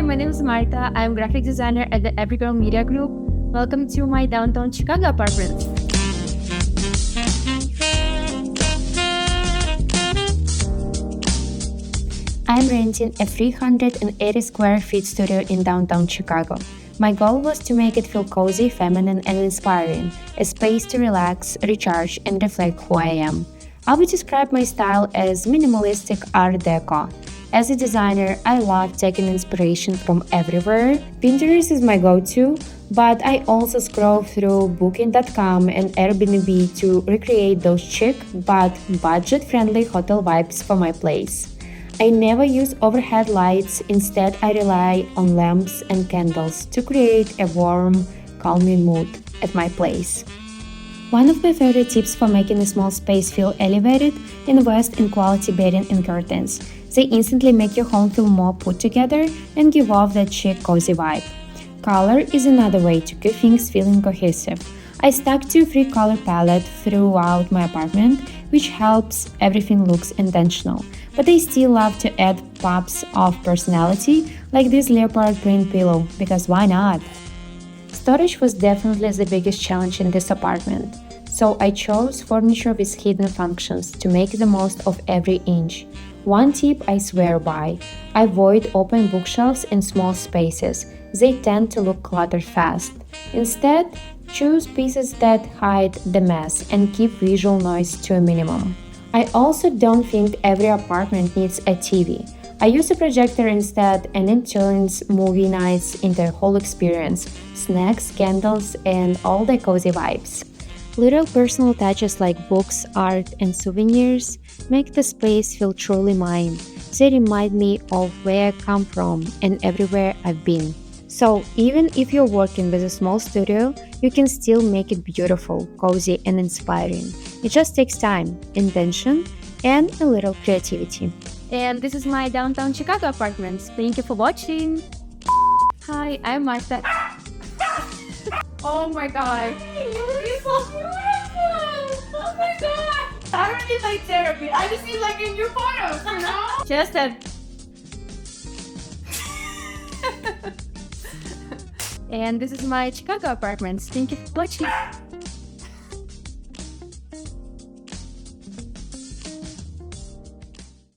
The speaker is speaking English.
my name is Marta. I'm graphic designer at the Everygirl Media Group. Welcome to my downtown Chicago apartment. I'm renting a 380 square feet studio in downtown Chicago. My goal was to make it feel cozy, feminine, and inspiring, a space to relax, recharge, and reflect who I am. I would describe my style as minimalistic art deco. As a designer, I love taking inspiration from everywhere. Pinterest is my go-to, but I also scroll through Booking.com and Airbnb to recreate those chic but budget-friendly hotel vibes for my place. I never use overhead lights, instead I rely on lamps and candles to create a warm, calming mood at my place. One of my favorite tips for making a small space feel elevated: invest in quality bedding and curtains. They instantly make your home feel more put together and give off that chic, cozy vibe. Color is another way to keep things feeling cohesive. I stuck to a 3-color palette throughout my apartment, which helps everything looks intentional. But I still love to add pops of personality, like this leopard print pillow, because why not? Storage was definitely the biggest challenge in this apartment, so I chose furniture with hidden functions to make the most of every inch. One tip I swear by: avoid open bookshelves in small spaces. They tend to look cluttered fast. Instead, choose pieces that hide the mess and keep visual noise to a minimum. I also don't think every apartment needs a TV. I use a projector instead, and it turns movie nights into a whole experience: snacks, candles, and all the cozy vibes. Little personal touches like books, art, and souvenirs make the space feel truly mine. They remind me of where I come from and everywhere I've been. So even if you're working with a small studio, you can still make it beautiful, cozy, and inspiring. It just takes time, intention, and a little creativity. And this is my downtown Chicago apartment. Thank you for watching. Hi, I'm Marta. Oh my god. You're so beautiful. Oh my god. I don't need like therapy. I just need like a new photos, you know? Just a... And this is my Chicago apartment. Thank you for watching.